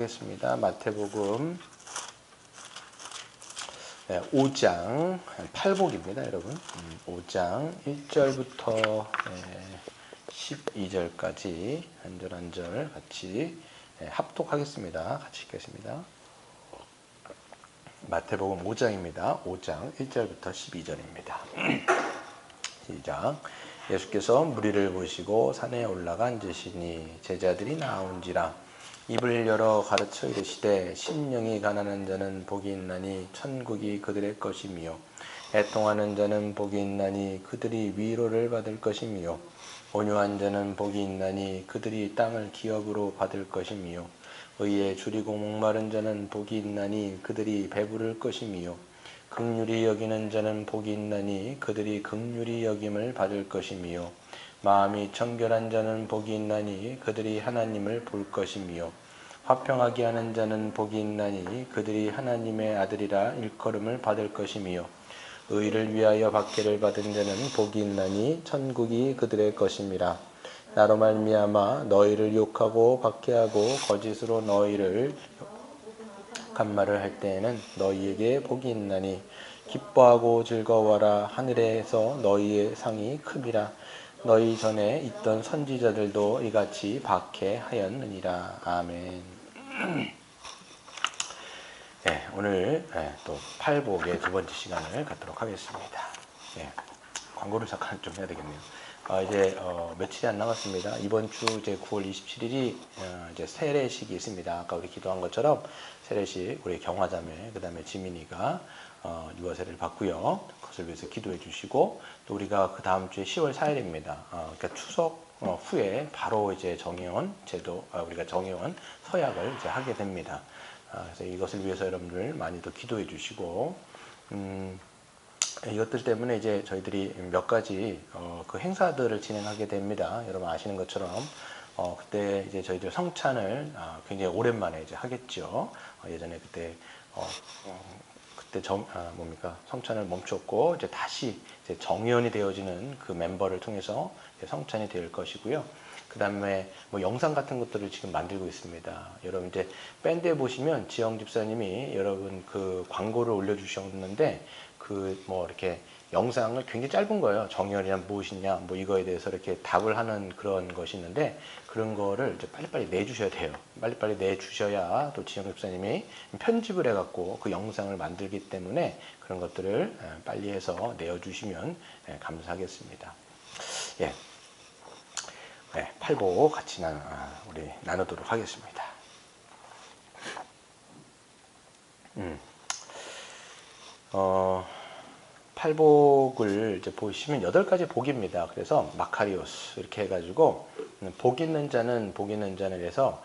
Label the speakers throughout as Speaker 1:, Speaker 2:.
Speaker 1: 하겠습니다. 마태복음 5장 8복입니다, 여러분. 5장 1절부터 12절까지 한 절 한 절 같이 합독하겠습니다. 같이 읽겠습니다. 마태복음 5장입니다. 5장 1절부터 12절입니다. 시작. 예수께서 무리를 보시고 산에 올라가 앉으시니 제자들이 나온지라 입을 열어 가르쳐 이르시되 심령이 가난한 자는 복이 있나니 천국이 그들의 것이미요 애통하는 자는 복이 있나니 그들이 위로를 받을 것이미요 온유한 자는 복이 있나니 그들이 땅을 기업으로 받을 것이미요 의에 줄이고 목마른 자는 복이 있나니 그들이 배부를 것이미요 긍휼히 여기는 자는 복이 있나니 그들이 긍휼히 여김을 받을 것이미요 마음이 청결한 자는 복이 있나니 그들이 하나님을 볼 것이미요 화평하게 하는 자는 복이 있나니 그들이 하나님의 아들이라 일컬음을 받을 것이미요 의를 위하여 박해를 받은 자는 복이 있나니 천국이 그들의 것임이라 나로 말미암아 너희를 욕하고 박해하고 거짓으로 너희를 간말을 할 때에는 너희에게 복이 있나니 기뻐하고 즐거워하라 하늘에서 너희의 상이 큼이라 너희 전에 있던 선지자들도 이같이 박해하였느니라. 아멘. 네, 오늘 또 팔복의 두 번째 시간을 갖도록 하겠습니다. 광고를 잠깐 좀 해야 되겠네요. 이제 며칠이 안 남았습니다. 이번 주 이제 9월 27일이 이제 세례식이 있습니다. 아까 우리 기도한 것처럼 세례식 우리 경화자매 그다음에 지민이가 유아세례를 받고요. 그것을 위해서 기도해 주시고 또 우리가 그 다음 주에 10월 4일입니다. 그러니까 추석 후에 바로 이제 정회원 제도 우리가 정회원 서약을 이제 하게 됩니다. 그래서 이것을 위해서 여러분들 많이 더 기도해 주시고 이것들 때문에 이제 저희들이 몇 가지 그 행사들을 진행하게 됩니다. 여러분 아시는 것처럼 그때 이제 저희들 성찬을 굉장히 오랜만에 이제 하겠죠. 예전에 그때 성찬을 멈췄고 이제 다시 이제 정회원이 되어지는 그 멤버를 통해서 성찬이 될 것이고요. 그 다음에 뭐 영상 같은 것들을 지금 만들고 있습니다. 여러분 이제 밴드에 보시면 지영 집사님이 여러분 그 광고를 올려주셨는데 그 뭐 이렇게 영상을 굉장히 짧은 거예요. 정의원이란 무엇이냐, 뭐 이거에 대해서 이렇게 답을 하는 그런 것이 있는데 그런 거를 이제 빨리빨리 내주셔야 돼요. 빨리빨리 내주셔야 또 지영 집사님이 편집을 해갖고 그 영상을 만들기 때문에 그런 것들을 빨리 해서 내어주시면 감사하겠습니다. 예. 팔복 같이 우리 나누도록 하겠습니다. 팔복을 이제 보시면 8가지 복입니다. 그래서 마카리오스 이렇게 해가지고 복 있는 자는 해서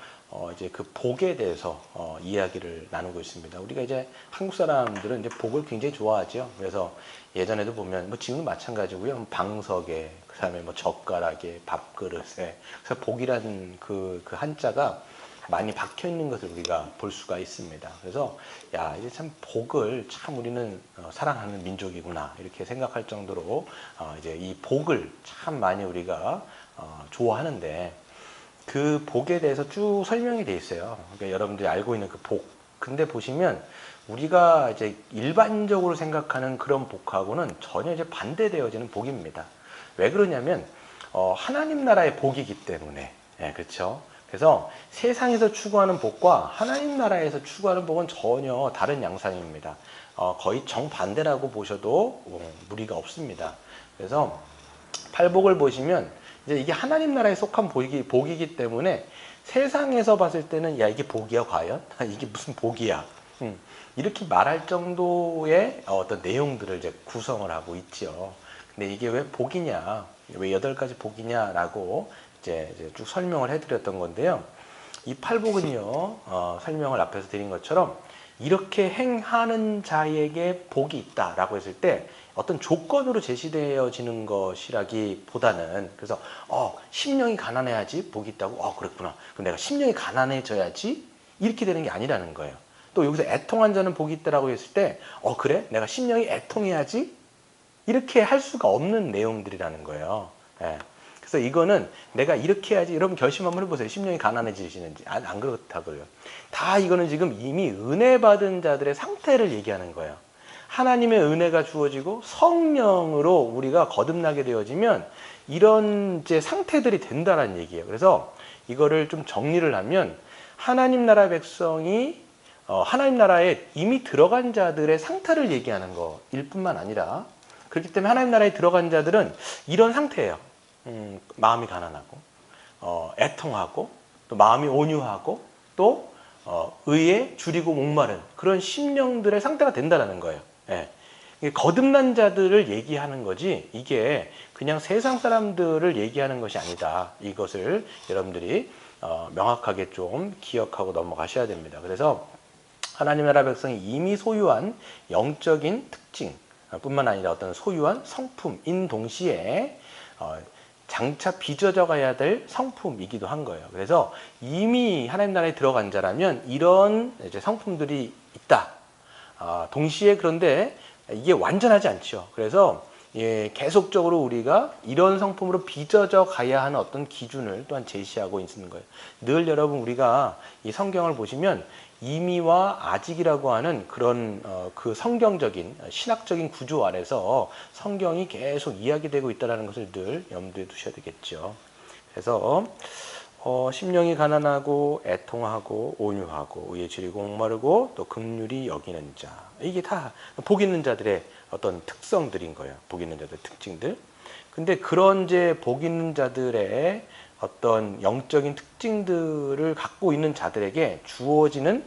Speaker 1: 이제 그 복에 대해서 이야기를 나누고 있습니다. 우리가 이제 한국 사람들은 이제 복을 굉장히 좋아하죠. 그래서 예전에도 보면 뭐 지금도 마찬가지고요. 방석에 그다음에 뭐 젓가락에 밥그릇에 그래서 복이라는 그 한자가 많이 박혀 있는 것을 우리가 볼 수가 있습니다. 그래서 야 이제 참 복을 참 우리는 사랑하는 민족이구나 이렇게 생각할 정도로 이제 이 복을 참 많이 우리가 좋아하는데 그 복에 대해서 쭉 설명이 돼 있어요. 그러니까 여러분들이 알고 있는 그 복. 근데 보시면 우리가 이제 일반적으로 생각하는 그런 복하고는 전혀 이제 반대되어지는 복입니다. 왜 그러냐면 하나님 나라의 복이기 때문에 그렇죠. 그래서 세상에서 추구하는 복과 하나님 나라에서 추구하는 복은 전혀 다른 양상입니다. 거의 정반대라고 보셔도 무리가 없습니다. 그래서 팔복을 보시면 이제 이게 하나님 나라에 속한 복이기 때문에 세상에서 봤을 때는 야 이게 복이야 과연? 이게 무슨 복이야? 이렇게 말할 정도의 어떤 내용들을 이제 구성을 하고 있죠. 근데 이게 왜 복이냐? 왜 8가지 복이냐라고 이제 쭉 설명을 해드렸던 건데요. 이 팔복은요, 설명을 앞에서 드린 것처럼 이렇게 행하는 자에게 복이 있다라고 했을 때 어떤 조건으로 제시되어지는 것이라기보다는 그래서 심령이 가난해야지 복이 있다고 그랬구나. 그럼 내가 심령이 가난해져야지 이렇게 되는 게 아니라는 거예요. 또 여기서 애통한 자는 복이 있다라고 했을 때 그래? 내가 심령이 애통해야지 이렇게 할 수가 없는 내용들이라는 거예요. 그래서 그래서 이거는 내가 이렇게 해야지. 여러분 결심 한번 해보세요. 심령이 가난해지시는지. 안 그렇다고요. 다 이거는 지금 이미 은혜 받은 자들의 상태를 얘기하는 거예요. 하나님의 은혜가 주어지고 성령으로 우리가 거듭나게 되어지면 이런 이제 상태들이 된다는 얘기예요. 그래서 이거를 좀 정리를 하면 하나님 나라 백성이 하나님 나라에 이미 들어간 자들의 상태를 얘기하는 거일 뿐만 아니라, 그렇기 때문에 하나님 나라에 들어간 자들은 이런 상태예요. 마음이 가난하고 애통하고 또 마음이 온유하고 또 의에 줄이고 목마른 그런 심령들의 상태가 된다는 거예요. 예. 거듭난 자들을 얘기하는 거지 이게 그냥 세상 사람들을 얘기하는 것이 아니다. 이것을 여러분들이 명확하게 좀 기억하고 넘어가셔야 됩니다. 그래서 하나님 나라 백성이 이미 소유한 영적인 특징 뿐만 아니라 어떤 소유한 성품인 동시에 장차 빚어져 가야 될 성품이기도 한 거예요. 그래서 이미 하나님 나라에 들어간 자라면 이런 이제 성품들이 있다. 동시에 그런데 이게 완전하지 않죠. 그래서 계속적으로 우리가 이런 성품으로 빚어져 가야 하는 어떤 기준을 또한 제시하고 있는 거예요. 늘 여러분 우리가 이 성경을 보시면 이미와 아직이라고 하는 그런 그 성경적인 신학적인 구조 안에서 성경이 계속 이야기되고 있다는 것을 늘 염두에 두셔야 되겠죠. 그래서 심령이 가난하고 애통하고 온유하고 의에 줄이고 목마르고 또 긍휼히 여기는 자, 이게 다 복 있는 자들의 어떤 특성들인 거예요. 복 있는 자들의 특징들. 근데 그런 이제 복 있는 자들의 어떤 영적인 특징들을 갖고 있는 자들에게 주어지는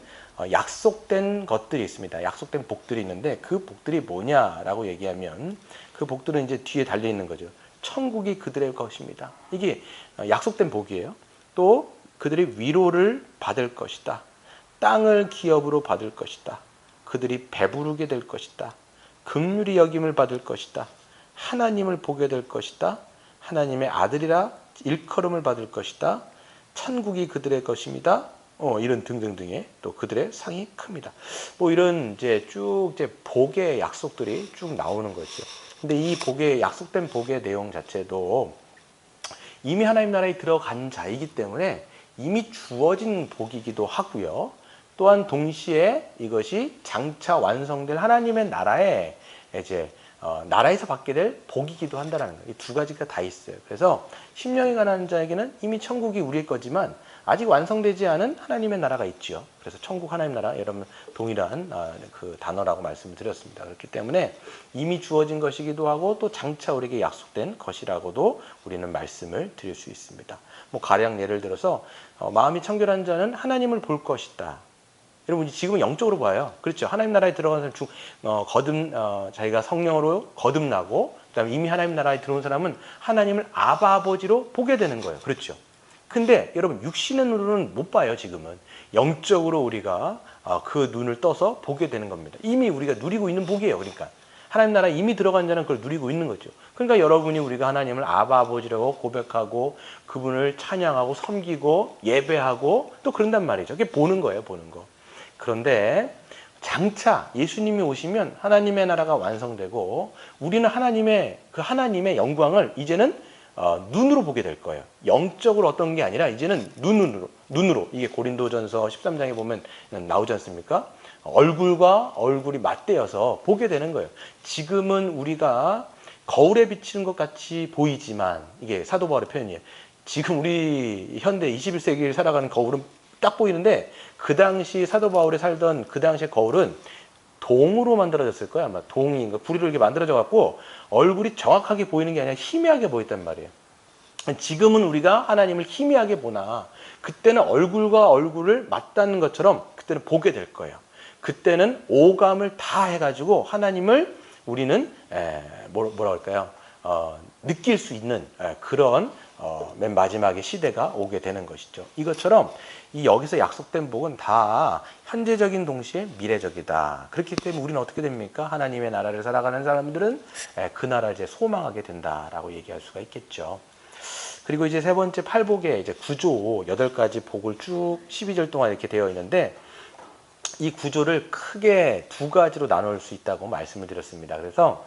Speaker 1: 약속된 것들이 있습니다. 약속된 복들이 있는데 그 복들이 뭐냐라고 얘기하면 그 복들은 이제 뒤에 달려 있는 거죠. 천국이 그들의 것입니다. 이게 약속된 복이에요. 또 그들이 위로를 받을 것이다. 땅을 기업으로 받을 것이다. 그들이 배부르게 될 것이다. 긍휼히 여김을 받을 것이다. 하나님을 보게 될 것이다. 하나님의 아들이라 일컬음을 받을 것이다. 천국이 그들의 것입니다. 이런 등등등의 또 그들의 상이 큽니다. 뭐 이런 이제 쭉 이제 복의 약속들이 쭉 나오는 거죠. 근데 이 복의 약속된 복의 내용 자체도 이미 하나님 나라에 들어간 자이기 때문에 이미 주어진 복이기도 하고요. 또한 동시에 이것이 장차 완성될 하나님의 나라에 이제 나라에서 받게 될 복이기도 한다는 거예요. 이 두 가지가 다 있어요. 그래서 심령이 가난한 자에게는 이미 천국이 우리의 거지만 아직 완성되지 않은 하나님의 나라가 있죠. 그래서 천국 하나님 나라 여러분 동일한 그 단어라고 말씀을 드렸습니다. 그렇기 때문에 이미 주어진 것이기도 하고 또 장차 우리에게 약속된 것이라고도 우리는 말씀을 드릴 수 있습니다. 뭐 가령 예를 들어서 마음이 청결한 자는 하나님을 볼 것이다. 여러분 지금은 영적으로 봐요. 그렇죠. 하나님 나라에 들어간 사람 자기가 성령으로 거듭나고 그다음에 이미 하나님 나라에 들어온 사람은 하나님을 아바 아버지로 보게 되는 거예요. 그렇죠. 근데 여러분 육신의 눈으로는 못 봐요. 지금은 영적으로 우리가 그 눈을 떠서 보게 되는 겁니다. 이미 우리가 누리고 있는 복이에요. 그러니까 하나님 나라에 이미 들어간 자는 그걸 누리고 있는 거죠. 그러니까 여러분이 우리가 하나님을 아바 아버지라고 고백하고 그분을 찬양하고 섬기고 예배하고 또 그런단 말이죠. 그게 보는 거예요. 보는 거. 그런데 장차 예수님이 오시면 하나님의 나라가 완성되고 우리는 하나님의 영광을 이제는 눈으로 보게 될 거예요. 영적으로 어떤 게 아니라 이제는 눈으로 이게 고린도전서 13장에 보면 나오지 않습니까? 얼굴과 얼굴이 맞대어서 보게 되는 거예요. 지금은 우리가 거울에 비치는 것 같이 보이지만 이게 사도 바울의 표현이에요. 지금 우리 현대 21세기를 살아가는 거울은 딱 보이는데 그 당시 사도 바울이 살던 그 당시의 거울은 동으로 만들어졌을 거야. 아마 동이 구리로 이렇게 만들어져 갖고 얼굴이 정확하게 보이는 게 아니라 희미하게 보였단 말이에요. 지금은 우리가 하나님을 희미하게 보나 그때는 얼굴과 얼굴을 맞닿는 것처럼 그때는 보게 될 거예요. 그때는 오감을 다 해가지고 하나님을 우리는 뭐라 할까요? 느낄 수 있는 그런 맨 마지막에 시대가 오게 되는 것이죠. 이것처럼 이 여기서 약속된 복은 다 현재적인 동시에 미래적이다. 그렇기 때문에 우리는 어떻게 됩니까? 하나님의 나라를 살아가는 사람들은 그 나라를 이제 소망하게 된다라고 얘기할 수가 있겠죠. 그리고 이제 세 번째 팔복의 이제 구조 8가지 복을 쭉 12절 동안 이렇게 되어 있는데 이 구조를 크게 두 가지로 나눌 수 있다고 말씀을 드렸습니다. 그래서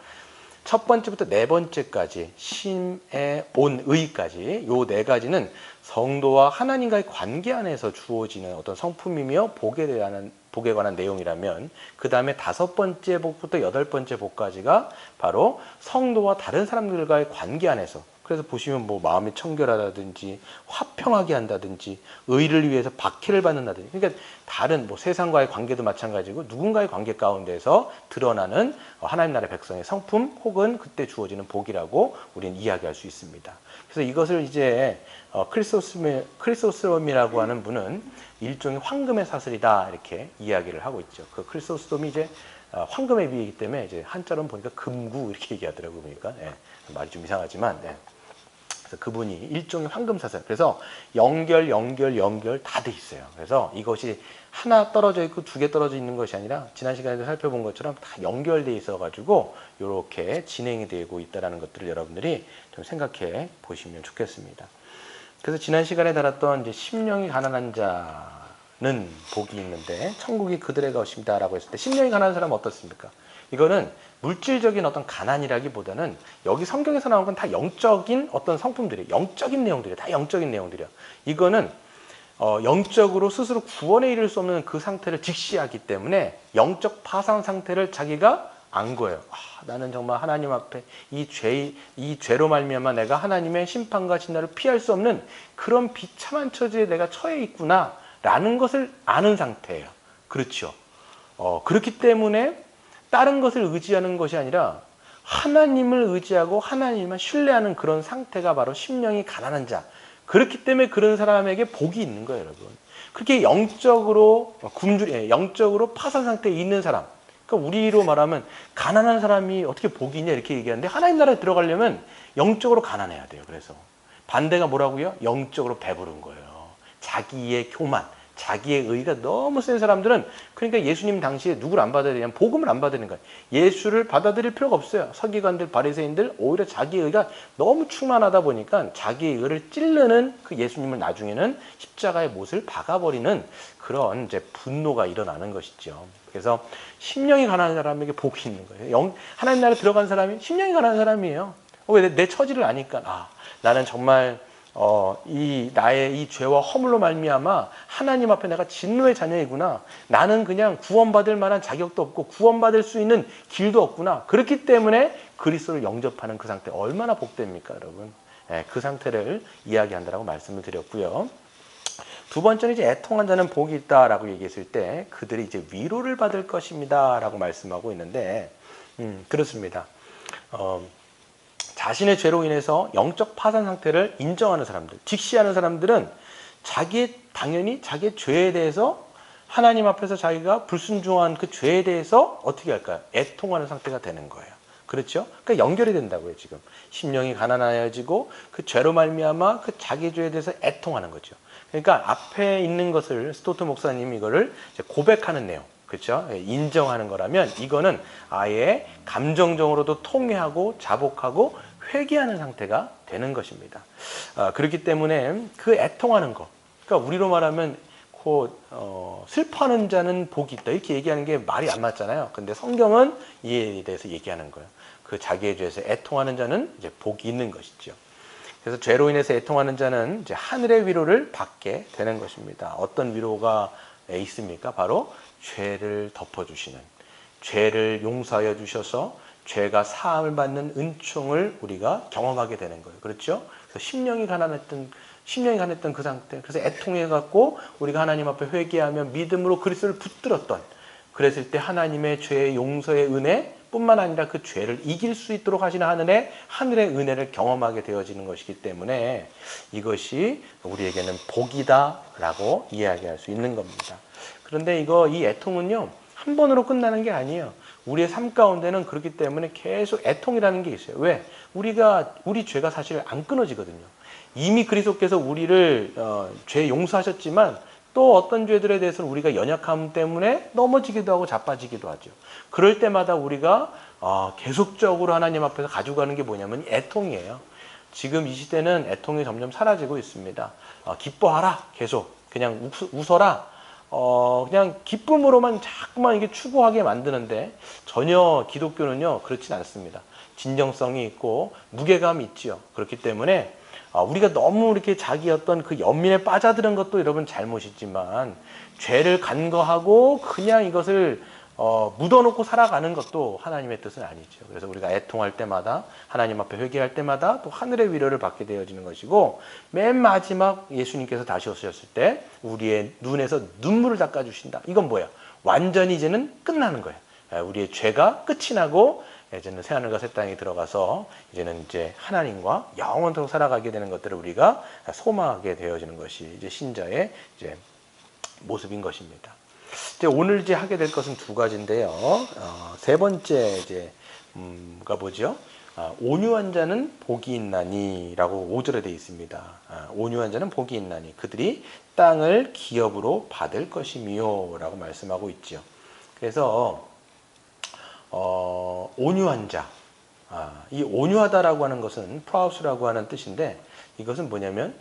Speaker 1: 첫 번째부터 네 번째까지 심에 온 의까지 요 네 가지는 성도와 하나님과의 관계 안에서 주어지는 어떤 성품이며 복에 관한 내용이라면, 그 다음에 다섯 번째 복부터 여덟 번째 복까지가 바로 성도와 다른 사람들과의 관계 안에서, 그래서 보시면 뭐 마음이 청결하다든지 화평하게 한다든지 의를 위해서 박해를 받는다든지, 그러니까 다른 뭐 세상과의 관계도 마찬가지고 누군가의 관계 가운데서 드러나는 하나님 나라의 백성의 성품 혹은 그때 주어지는 복이라고 우리는 이야기할 수 있습니다. 그래서 이것을 이제 크리소스톰이라고 하는 분은 일종의 황금의 사슬이다 이렇게 이야기를 하고 있죠. 그 크리소스톰이 이제 황금의 비이기 때문에 이제 한자로 보니까 금구 이렇게 얘기하더라고요. 보니까 말이 좀 이상하지만 그래서 그분이 일종의 황금 사슬. 그래서 연결 다 돼 있어요. 그래서 이것이 하나 떨어져 있고 두 개 떨어져 있는 것이 아니라 지난 시간에도 살펴본 것처럼 다 연결돼 있어 가지고 이렇게 진행이 되고 있다는 것들을 여러분들이 좀 생각해 보시면 좋겠습니다. 그래서 지난 시간에 다뤘던 이제 심령이 가난한 자는 복이 있는데 천국이 그들의 것입니다라고 했을 때, 심령이 가난한 사람은 어떻습니까? 이거는 물질적인 어떤 가난이라기보다는 여기 성경에서 나온 건 다 영적인 어떤 성품들이에요. 영적인 내용들이에요. 다 영적인 내용들이에요. 이거는 영적으로 스스로 구원에 이를 수 없는 그 상태를 직시하기 때문에 영적 파상 상태를 자기가 안 거예요. 나는 정말 하나님 앞에 이 죄로 말미암아 내가 하나님의 심판과 진노를 피할 수 없는 그런 비참한 처지에 내가 처해 있구나 라는 것을 아는 상태예요. 그렇죠. 그렇기 때문에 다른 것을 의지하는 것이 아니라 하나님을 의지하고 하나님만 신뢰하는 그런 상태가 바로 심령이 가난한 자. 그렇기 때문에 그런 사람에게 복이 있는 거예요, 여러분. 그렇게 영적으로 영적으로 파산 상태에 있는 사람. 그러니까 우리로 말하면 가난한 사람이 어떻게 복이 있냐 이렇게 얘기하는데, 하나님 나라에 들어가려면 영적으로 가난해야 돼요. 그래서 반대가 뭐라고요? 영적으로 배부른 거예요. 자기의 교만, 자기의 의가 너무 센 사람들은, 그러니까 예수님 당시에 누구를 안 받아야 되냐면 복음을 안 받는 거예요. 예수를 받아들일 필요가 없어요. 서기관들, 바리새인들 오히려 자기의 의가 너무 충만하다 보니까 자기의 의를 찌르는 그 예수님을 나중에는 십자가의 못을 박아버리는 그런 이제 분노가 일어나는 것이죠. 그래서 심령이 가난한 사람에게 복이 있는 거예요. 하나님 나라에 들어간 사람이 심령이 가난한 사람이에요. 왜? 내 처지를 아니까. 나는 정말 나의 이 죄와 허물로 말미암아 하나님 앞에 내가 진노의 자녀이구나. 나는 그냥 구원받을 만한 자격도 없고 구원받을 수 있는 길도 없구나. 그렇기 때문에 그리스도를 영접하는 그 상태 얼마나 복됩니까, 여러분? 그 상태를 이야기한다라고 말씀을 드렸고요. 두 번째는 이제 애통한 자는 복이 있다라고 얘기했을 때 그들이 이제 위로를 받을 것입니다라고 말씀하고 있는데, 그렇습니다. 자신의 죄로 인해서 영적 파산 상태를 인정하는 사람들, 직시하는 사람들은 당연히 자기의 죄에 대해서 하나님 앞에서 자기가 불순종한 그 죄에 대해서 어떻게 할까요? 애통하는 상태가 되는 거예요. 그렇죠? 그러니까 연결이 된다고요, 지금. 심령이 가난하여지고 그 죄로 말미암아 그 자기 죄에 대해서 애통하는 거죠. 그러니까 앞에 있는 것을 스토트 목사님이 이거를 고백하는 내용, 그렇죠? 인정하는 거라면 이거는 아예 감정적으로도 통회하고 자복하고 회개하는 상태가 되는 것입니다. 그렇기 때문에 그 애통하는 것, 그러니까 우리로 말하면 슬퍼하는 자는 복이 있다 이렇게 얘기하는 게 말이 안 맞잖아요. 근데 성경은 이에 대해서 얘기하는 거예요. 그 자기의 죄에서 애통하는 자는 이제 복이 있는 것이죠. 그래서 죄로 인해서 애통하는 자는 이제 하늘의 위로를 받게 되는 것입니다. 어떤 위로가 있습니까? 바로 죄를 덮어주시는, 죄를 용서하여 주셔서 죄가 사함을 받는 은총을 우리가 경험하게 되는 거예요. 그렇죠? 그래서 심령이 가난했던 그 상태, 그래서 애통해갖고 우리가 하나님 앞에 회개하며 믿음으로 그리스도를 붙들었던, 그랬을 때 하나님의 죄의 용서의 은혜 뿐만 아니라 그 죄를 이길 수 있도록 하시는 하늘의 은혜를 경험하게 되어지는 것이기 때문에 이것이 우리에게는 복이다라고 이야기할 수 있는 겁니다. 그런데 이 애통은요, 한 번으로 끝나는 게 아니에요. 우리의 삶 가운데는 그렇기 때문에 계속 애통이라는 게 있어요. 왜? 우리 죄가 사실 안 끊어지거든요. 이미 그리스도께서 우리를 죄 용서하셨지만 또 어떤 죄들에 대해서는 우리가 연약함 때문에 넘어지기도 하고 자빠지기도 하죠. 그럴 때마다 우리가 계속적으로 하나님 앞에서 가지고 가는 게 뭐냐면 애통이에요. 지금 이 시대는 애통이 점점 사라지고 있습니다. 기뻐하라, 계속 그냥 웃어라, 그냥 기쁨으로만 자꾸만 이게 추구하게 만드는데 전혀 기독교는요 그렇진 않습니다. 진정성이 있고 무게감이 있죠. 그렇기 때문에 우리가 너무 이렇게 자기 어떤 그 연민에 빠져드는 것도 여러분 잘못이지만 죄를 간거하고 그냥 이것을 묻어놓고 살아가는 것도 하나님의 뜻은 아니죠. 그래서 우리가 애통할 때마다 하나님 앞에 회개할 때마다 또 하늘의 위로를 받게 되어지는 것이고 맨 마지막 예수님께서 다시 오셨을 때 우리의 눈에서 눈물을 닦아주신다. 이건 뭐야? 완전히 이제는 끝나는 거예요. 우리의 죄가 끝이 나고 이제는 새하늘과 새 땅에 들어가서 이제는 이제 하나님과 영원토록 살아가게 되는 것들을 우리가 소망하게 되어지는 것이 이제 신자의 이제 모습인 것입니다. 이제 오늘 이제 하게 될 것은 두 가지인데요. 세 번째 가 뭐죠? 온유한 자는 복이 있나니라고 5절에 되어 있습니다. 온유한 자는 복이 있나니 그들이 땅을 기업으로 받을 것이미요라고 말씀하고 있죠. 그래서 온유한 자, 이 온유하다라고 하는 것은 프라우스라고 하는 뜻인데 이것은 뭐냐면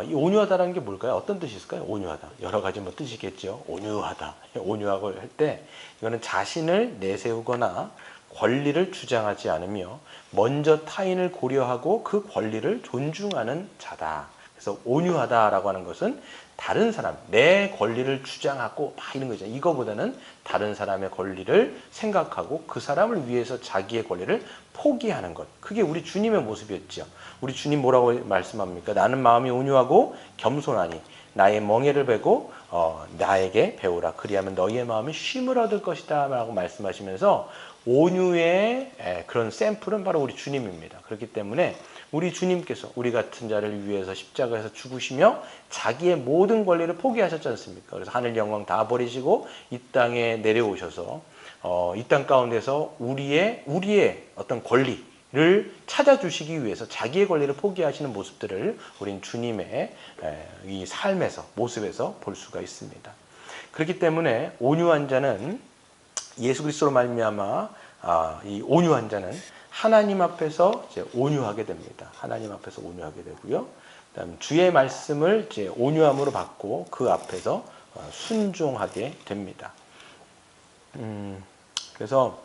Speaker 1: 이 온유하다라는 게 뭘까요? 어떤 뜻이 있을까요? 온유하다. 여러 가지 뭐 뜻이겠죠. 온유하다. 온유하고 할 때 이거는 자신을 내세우거나 권리를 주장하지 않으며 먼저 타인을 고려하고 그 권리를 존중하는 자다. 그래서 온유하다라고 하는 것은 다른 사람, 내 권리를 주장하고 막 이런 거죠. 이거보다는 다른 사람의 권리를 생각하고 그 사람을 위해서 자기의 권리를 포기하는 것. 그게 우리 주님의 모습이었죠. 우리 주님 뭐라고 말씀합니까? 나는 마음이 온유하고 겸손하니 나의 멍에를 베고 나에게 배우라. 그리하면 너희의 마음이 쉼을 얻을 것이다 라고 말씀하시면서 온유의 그런 샘플은 바로 우리 주님입니다. 그렇기 때문에 우리 주님께서 우리 같은 자를 위해서 십자가에서 죽으시며 자기의 모든 권리를 포기하셨지 않습니까? 그래서 하늘 영광 다 버리시고 이 땅에 내려오셔서 이 땅 가운데서 우리의 어떤 권리를 찾아주시기 위해서 자기의 권리를 포기하시는 모습들을 우린 주님의 이 삶에서 모습에서 볼 수가 있습니다. 그렇기 때문에 온유한 자는 예수 그리스도로 말미암아 이 온유한 자는 하나님 앞에서 이제 온유하게 됩니다. 하나님 앞에서 온유하게 되고요. 그다음 주의 말씀을 이제 온유함으로 받고 그 앞에서 순종하게 됩니다. 그래서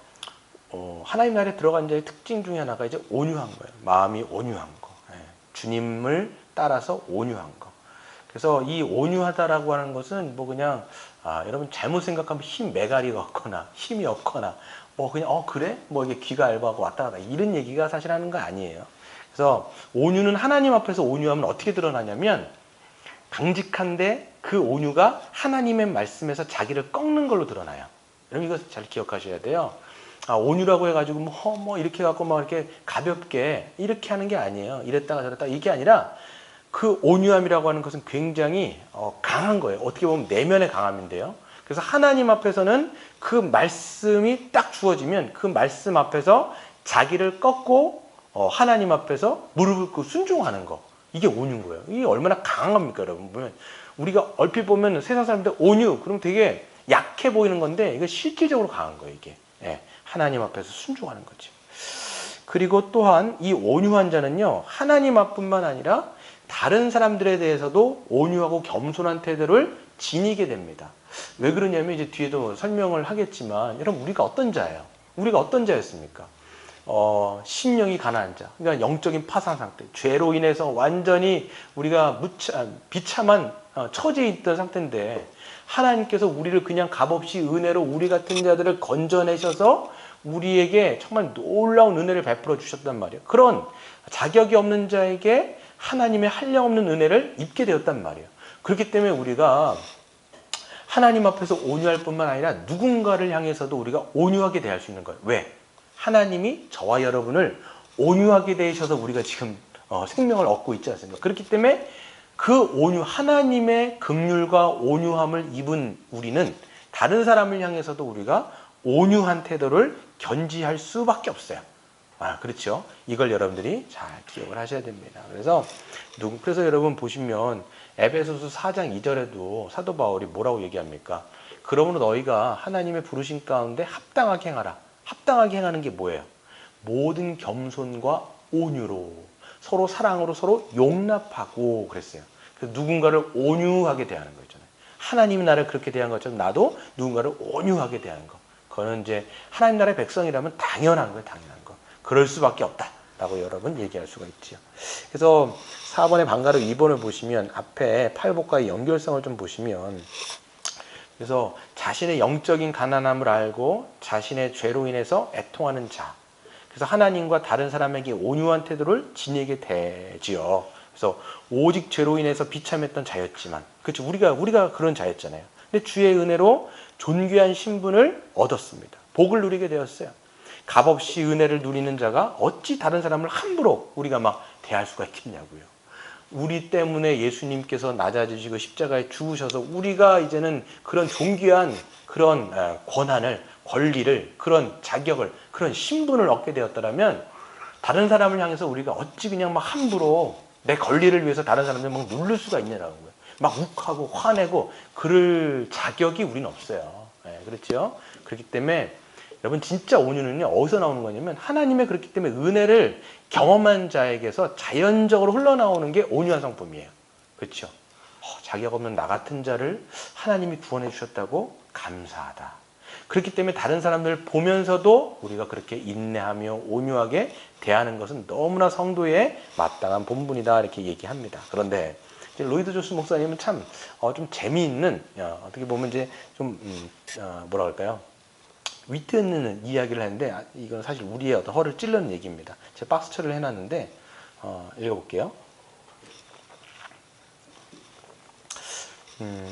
Speaker 1: 하나님 나라에 들어간 자의 특징 중에 하나가 이제 온유한 거예요. 마음이 온유한 거, 주님을 따라서 온유한 거. 그래서 이 온유하다라고 하는 것은 뭐 그냥 여러분 잘못 생각하면 힘 매가리가 없거나 힘이 없거나 뭐 그냥 그래? 뭐 이게 귀가 얇아하고 왔다 갔다 이런 얘기가 사실 하는 거 아니에요. 그래서 온유는 하나님 앞에서 온유하면 어떻게 드러나냐면 강직한데 그 온유가 하나님의 말씀에서 자기를 꺾는 걸로 드러나요. 여러분 이거 잘 기억하셔야 돼요. 온유라고 해가지고 뭐 이렇게 해갖고 막 이렇게 가볍게 이렇게 하는 게 아니에요. 이랬다가 저랬다가 이게 아니라 그 온유함이라고 하는 것은 굉장히 강한 거예요. 어떻게 보면 내면의 강함인데요. 그래서 하나님 앞에서는 그 말씀이 딱 주어지면 그 말씀 앞에서 자기를 꺾고 하나님 앞에서 무릎을 꿇고 순종하는 거. 이게 온유인 거예요. 이게 얼마나 강한 겁니까, 여러분? 보면 우리가 얼핏 보면 세상 사람들 온유, 그럼 되게 약해 보이는 건데 이거 실질적으로 강한 거예요, 이게. 하나님 앞에서 순종하는 거죠. 그리고 또한 이 온유한 자는요, 하나님 앞뿐만 아니라 다른 사람들에 대해서도 온유하고 겸손한 태도를 지니게 됩니다. 왜 그러냐면 이제 뒤에도 설명을 하겠지만 여러분 우리가 어떤 자예요? 우리가 어떤 자였습니까? 심령이 가난한 자, 그러니까 영적인 파산 상태, 죄로 인해서 완전히 우리가 비참한 처지에 있던 상태인데 하나님께서 우리를 그냥 값없이 은혜로 우리 같은 자들을 건져내셔서 우리에게 정말 놀라운 은혜를 베풀어 주셨단 말이에요. 그런 자격이 없는 자에게 하나님의 한량없는 은혜를 입게 되었단 말이에요. 그렇기 때문에 우리가 하나님 앞에서 온유할 뿐만 아니라 누군가를 향해서도 우리가 온유하게 대할 수 있는 거예요. 왜? 하나님이 저와 여러분을 온유하게 대하셔서 우리가 지금 생명을 얻고 있지 않습니까? 그렇기 때문에 그 하나님의 긍휼과 온유함을 입은 우리는 다른 사람을 향해서도 우리가 온유한 태도를 견지할 수밖에 없어요. 그렇죠. 이걸 여러분들이 잘 기억을 하셔야 됩니다. 그래서 여러분 보시면 에베소서 4장 2절에도 사도 바울이 뭐라고 얘기합니까? 그러므로 너희가 하나님의 부르신 가운데 합당하게 행하라. 합당하게 행하는 게 뭐예요? 모든 겸손과 온유로 서로 사랑으로 서로 용납하고 그랬어요. 그래서 누군가를 온유하게 대하는 거 있잖아요. 하나님이 나를 그렇게 대한 것처럼 나도 누군가를 온유하게 대하는 거. 그거는 이제 하나님 나라의 백성이라면 당연한 거예요. 당연한 거. 그럴 수밖에 없다라고 여러분 얘기할 수가 있죠. 그래서 4번의 방가로 2번을 보시면 앞에 팔복과의 연결성을 좀 보시면, 그래서 자신의 영적인 가난함을 알고 자신의 죄로 인해서 애통하는 자, 그래서 하나님과 다른 사람에게 온유한 태도를 지니게 되지요. 그래서 오직 죄로 인해서 비참했던 자였지만, 그렇죠, 우리가 그런 자였잖아요. 근데 주의 은혜로 존귀한 신분을 얻었습니다. 복을 누리게 되었어요. 값없이 은혜를 누리는 자가 어찌 다른 사람을 함부로 우리가 막 대할 수가 있겠냐고요. 우리 때문에 예수님께서 낮아지시고 십자가에 죽으셔서 우리가 이제는 그런 존귀한 그런 권한을, 권리를, 그런 자격을, 그런 신분을 얻게 되었더라면 다른 사람을 향해서 우리가 어찌 그냥 막 함부로 내 권리를 위해서 다른 사람들 막 누를 수가 있냐라는 거예요. 막 욱하고 화내고 그럴 자격이 우리는 없어요. 네, 그렇죠? 그렇기 때문에 여러분, 진짜 온유는요, 어디서 나오는 거냐면 하나님의, 그렇기 때문에 은혜를 경험한 자에게서 자연적으로 흘러나오는 게 온유한 성품이에요. 그렇죠? 자격 없는 나 같은 자를 하나님이 구원해 주셨다고 감사하다. 그렇기 때문에 다른 사람들을 보면서도 우리가 그렇게 인내하며 온유하게 대하는 것은 너무나 성도의 마땅한 본분이다, 이렇게 얘기합니다. 그런데 이제 로이드 조스 목사님은 참 좀 재미있는, 어떻게 보면 이제 좀 뭐라 할까요? 위트 있는 이야기를 했는데, 이건 사실 우리의 어떤 허를 찔르는 얘기입니다. 제가 박스 처리를 해놨는데 읽어볼게요.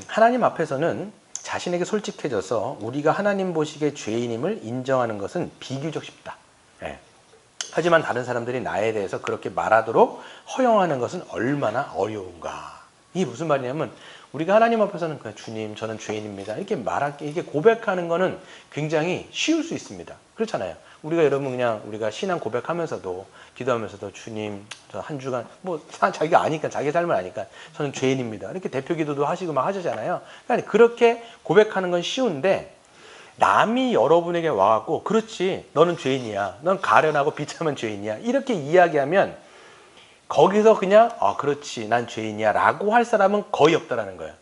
Speaker 1: 하나님 앞에서는 자신에게 솔직해져서 우리가 하나님 보시기에 죄인임을 인정하는 것은 비교적 쉽다. 예. 하지만 다른 사람들이 나에 대해서 그렇게 말하도록 허용하는 것은 얼마나 어려운가. 이게 무슨 말이냐면, 우리가 하나님 앞에서는 그냥 주님, 저는 죄인입니다, 이렇게 이게 고백하는 거는 굉장히 쉬울 수 있습니다. 그렇잖아요. 우리가 여러분, 그냥 우리가 신앙 고백하면서도, 기도하면서도 주님, 저 한 주간 뭐 자기가 아니까, 자기 삶을 아니까 저는 죄인입니다, 이렇게 대표 기도도 하시고 막 하잖아요. 그러니까 그렇게 고백하는 건 쉬운데, 남이 여러분에게 와갖고 그렇지, 너는 죄인이야, 넌 가련하고 비참한 죄인이야, 이렇게 이야기하면 거기서 그냥 그렇지, 난 죄인이야 라고 할 사람은 거의 없다라는 거예요.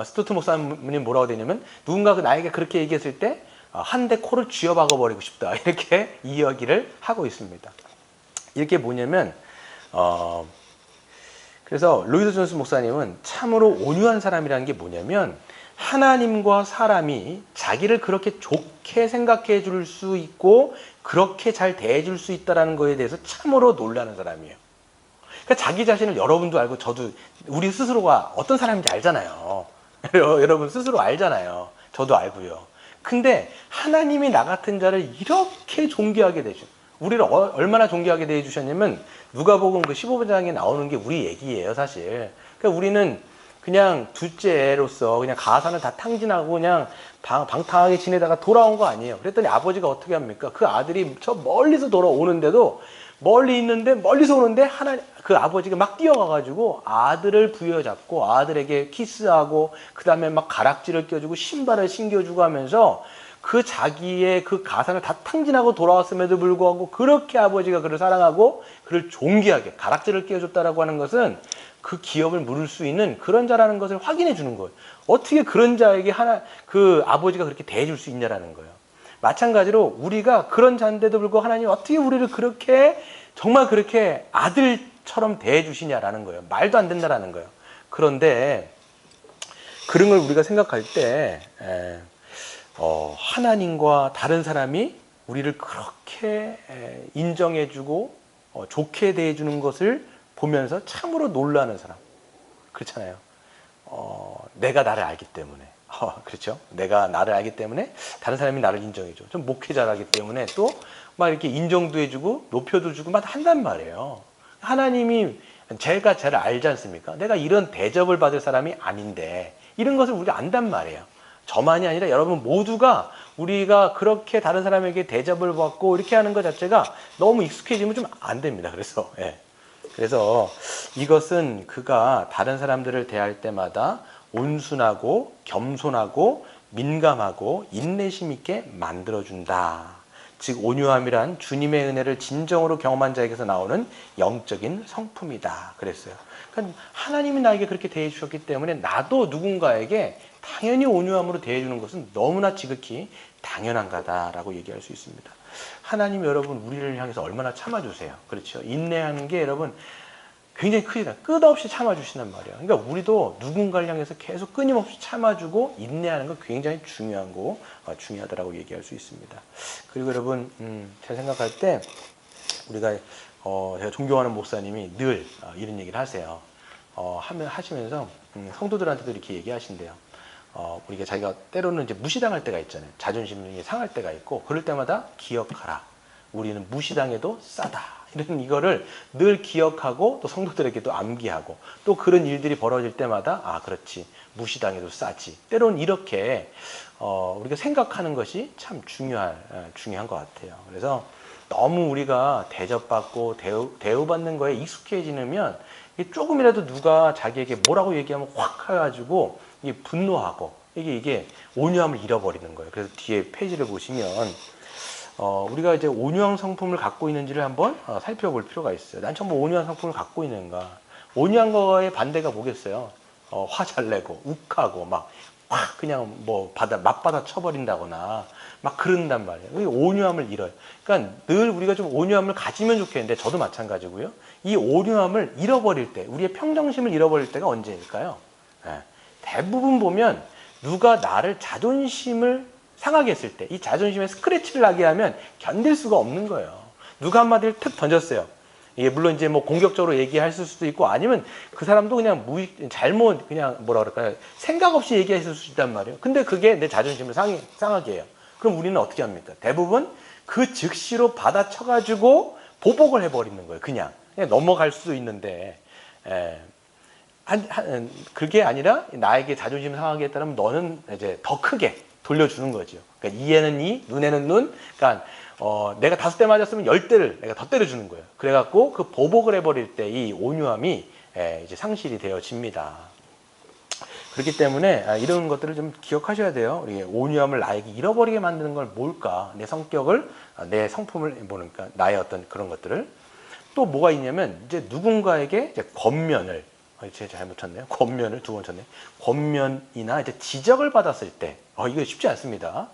Speaker 1: 스토트 목사님이 뭐라고 되냐면, 누군가 나에게 그렇게 얘기했을 때 한 대 코를 쥐어박아 버리고 싶다, 이렇게 이야기를 하고 있습니다. 이렇게 뭐냐면 그래서 로이드 존스 목사님은 참으로 온유한 사람이라는 게 뭐냐면, 하나님과 사람이 자기를 그렇게 좋게 생각해 줄 수 있고 그렇게 잘 대해 줄 수 있다는 거에 대해서 참으로 놀라는 사람이에요. 그러니까 자기 자신을, 여러분도 알고 저도, 우리 스스로가 어떤 사람인지 알잖아요. 여러분 스스로 알잖아요. 저도 알고요. 근데 하나님이 나 같은 자를 이렇게 존귀하게 대주, 우리를 얼마나 존귀하게 대해 주셨냐면, 누가복음 그 15장에 나오는 게 우리 얘기예요, 사실. 그러니까 우리는 그냥 둘째로서 그냥 가산을 다 탕진하고 그냥 방탕하게 지내다가 돌아온 거 아니에요. 그랬더니 아버지가 어떻게 합니까? 그 아들이 저 멀리서 돌아오는데도, 멀리 있는데, 멀리서 오는데 그 아버지가 막 뛰어가가지고 아들을 부여잡고 아들에게 키스하고, 그 다음에 막 가락지를 껴주고 신발을 신겨주고 하면서 그 자기의 그 가산을 다 탕진하고 돌아왔음에도 불구하고 그렇게 아버지가 그를 사랑하고 그를 존귀하게 가락지를 끼워줬다라고 하는 것은 그 기업을 물을 수 있는 그런 자라는 것을 확인해 주는 거예요. 어떻게 그런 자에게 그 아버지가 그렇게 대해줄 수 있냐라는 거예요. 마찬가지로 우리가 그런 자인데도 불구하고 하나님 어떻게 우리를 그렇게, 정말 그렇게 아들처럼 대해주시냐라는 거예요. 말도 안 된다라는 거예요. 그런데 그런 걸 우리가 생각할 때 하나님과 다른 사람이 우리를 그렇게 인정해주고 좋게 대해주는 것을 보면서 참으로 놀라는 사람, 그렇잖아요. 내가 나를 알기 때문에, 그렇죠? 내가 나를 알기 때문에 다른 사람이 나를 인정해줘. 좀 목회자라기 때문에 또 막 이렇게 인정도 해주고 높여도 주고 막 한단 말이에요. 하나님이 제가 저를 알지 않습니까? 내가 이런 대접을 받을 사람이 아닌데, 이런 것을 우리가 안단 말이에요. 저만이 아니라 여러분 모두가, 우리가 그렇게 다른 사람에게 대접을 받고 이렇게 하는 것 자체가 너무 익숙해지면 좀 안 됩니다. 그래서 그래서 이것은 그가 다른 사람들을 대할 때마다 온순하고 겸손하고 민감하고 인내심 있게 만들어준다. 즉 온유함이란 주님의 은혜를 진정으로 경험한 자에게서 나오는 영적인 성품이다 그랬어요. 그러니까 하나님이 나에게 그렇게 대해 주셨기 때문에 나도 누군가에게 당연히 온유함으로 대해 주는 것은 너무나 지극히 당연한 거다라고 얘기할 수 있습니다. 하나님 여러분 우리를 향해서 얼마나 참아주세요. 그렇죠. 인내하는 게 여러분 굉장히 크다. 끝없이 참아주신단 말이에요. 그러니까 우리도 누군가를 향해서 계속 끊임없이 참아주고 인내하는 건 굉장히 중요한 거, 중요하다라고 얘기할 수 있습니다. 그리고 여러분, 제가 생각할 때 우리가 제가 존경하는 목사님이 늘 이런 얘기를 하세요. 하시면서 성도들한테도 이렇게 얘기하신대요. 우리가 자기가 때로는 이제 무시당할 때가 있잖아요. 자존심이 상할 때가 있고 그럴 때마다 기억하라. 우리는 무시당해도 싸다. 이런 이거를 늘 기억하고 또 성도들에게도 암기하고 또 그런 일들이 벌어질 때마다 아 그렇지 무시당해도 싸지. 때로는 이렇게 우리가 생각하는 것이 참 중요한 것 같아요. 그래서 너무 우리가 대접받고 대우받는 거에 익숙해지면 조금이라도 누가 자기에게 뭐라고 얘기하면 확 해가지고 이게 분노하고 이게 온유함을 잃어버리는 거예요. 그래서 뒤에 페이지를 보시면 우리가 이제 온유한 성품을 갖고 있는지를 한번 살펴볼 필요가 있어요. 난 정말 온유한 성품을 갖고 있는가? 온유한 거의 반대가 뭐겠어요? 화 잘 내고 욱하고 막 그냥 뭐 맞받아 쳐버린다거나 막 그런단 말이에요. 온유함을 잃어요. 그러니까 늘 우리가 좀 온유함을 가지면 좋겠는데 저도 마찬가지고요. 이 온유함을 잃어버릴 때, 우리의 평정심을 잃어버릴 때가 언제일까요? 네. 대부분 보면 누가 나를 자존심을 상하게 했을 때, 이 자존심에 스크래치를 나게 하면 견딜 수가 없는 거예요. 누가 한마디를 툭 던졌어요. 이게 물론 이제 뭐 공격적으로 얘기할 수도 있고 아니면 그 사람도 그냥 잘못 그냥 뭐라 그럴까요? 생각 없이 얘기했을 수 있단 말이에요. 근데 그게 내 자존심을 상하게 해요. 그럼 우리는 어떻게 합니까? 대부분 그 즉시로 받아쳐가지고 보복을 해버리는 거예요. 그냥 넘어갈 수도 있는데 그게 아니라 나에게 자존심 상하게 했다면 너는 이제 더 크게 돌려주는 거죠. 그러니까 이에는 이, 눈에는 눈. 그러니까 내가 5대 맞았으면 10대를 내가 더 때려주는 거예요. 그래갖고 그 보복을 해버릴 때 이 온유함이 이제 상실이 되어집니다. 그렇기 때문에 이런 것들을 좀 기억하셔야 돼요. 우리 온유함을 나에게 잃어버리게 만드는 걸 뭘까? 내 성격을, 내 성품을 보니까 나의 어떤 그런 것들을 또 뭐가 있냐면 이제 누군가에게 이제 권면을 제가 잘못 쳤네요. 권면을 두 번 쳤네. 권면이나 이제 지적을 받았을 때, 이거 쉽지 않습니다.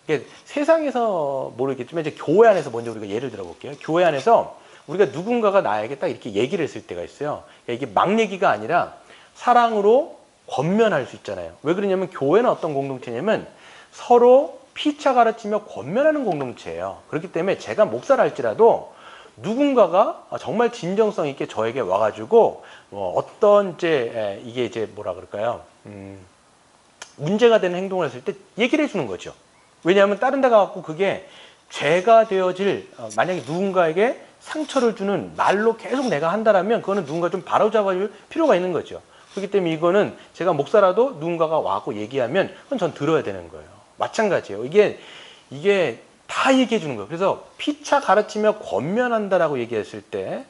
Speaker 1: 이게 세상에서 모르겠지만 이제 교회 안에서 먼저 우리가 예를 들어볼게요. 교회 안에서 우리가 누군가가 나에게 딱 이렇게 얘기를 했을 때가 있어요. 이게 막 얘기가 아니라 사랑으로 권면할 수 있잖아요. 왜 그러냐면 교회는 어떤 공동체냐면 서로 피차 가르치며 권면하는 공동체예요. 그렇기 때문에 제가 목사를 할지라도 누군가가 정말 진정성 있게 저에게 와가지고 어떤 이게 이제 뭐라 그럴까요? 문제가 되는 행동을 했을 때 얘기를 해주는 거죠. 왜냐하면 다른 데 가갖고 그게 죄가 되어질 만약에 누군가에게 상처를 주는 말로 계속 내가 한다라면 그거는 누군가 좀 바로잡아줄 필요가 있는 거죠. 그렇기 때문에 이거는 제가 목사라도 누군가가 와갖고 얘기하면 그건 전 들어야 되는 거예요. 마찬가지예요. 이게 다 얘기해 주는 거예요. 그래서 피차 가르치며 권면한다라고 얘기했을 때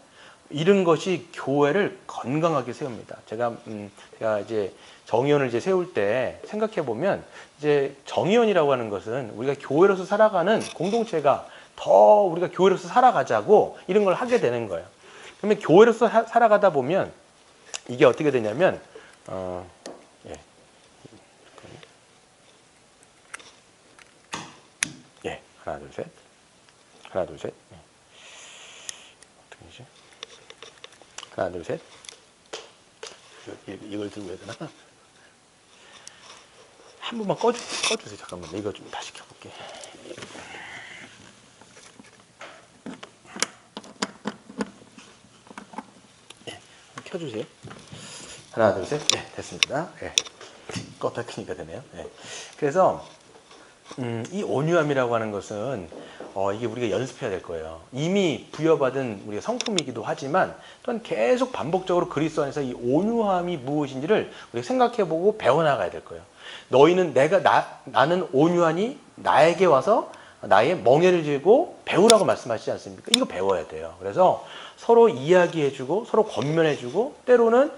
Speaker 1: 이런 것이 교회를 건강하게 세웁니다. 제가 이제 정의원을 이제 세울 때 생각해 보면 이제 정의원이라고 하는 것은 우리가 교회로서 살아가는 공동체가 더 우리가 교회로서 살아가자고 이런 걸 하게 되는 거예요. 그러면 교회로서 살아가다 보면 이게 어떻게 되냐면 하나 둘 셋 어떻게 되지? 하나 둘 셋 이걸 들고 해야 되나? 한 번만 꺼주세요. 잠깐만 이거 좀 다시 켜볼게. 켜주세요. 하나 둘 셋 됐습니다. 껐다 켜니까 되네요. 그래서 이 온유함이라고 하는 것은 이게 우리가 연습해야 될 거예요. 이미 부여받은 우리가 성품이기도 하지만 또한 계속 반복적으로 그리스도 안에서 이 온유함이 무엇인지를 우리가 생각해보고 배워나가야 될 거예요. 너희는 나는 온유하니 나에게 와서 나의 멍에를 쥐고 배우라고 말씀하시지 않습니까? 이거 배워야 돼요. 그래서 서로 이야기해주고 서로 권면해주고 때로는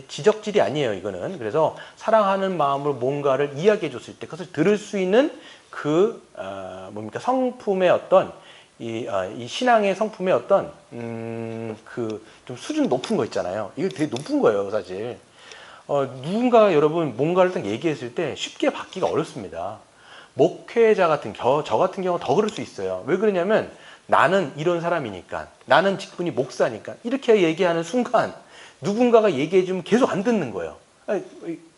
Speaker 1: 지적질이 아니에요. 이거는 그래서 사랑하는 마음으로 뭔가를 이야기해줬을 때 그것을 들을 수 있는 뭡니까 성품의 어떤 이 신앙의 성품의 어떤 그 좀 수준 높은 거 있잖아요. 이거 되게 높은 거예요, 사실. 누군가 여러분 뭔가를 딱 얘기했을 때 쉽게 받기가 어렵습니다. 목회자 같은 저 같은 경우 더 그럴 수 있어요. 왜 그러냐면 나는 이런 사람이니까, 나는 직분이 목사니까 이렇게 얘기하는 순간 누군가가 얘기해주면 계속 안 듣는 거예요.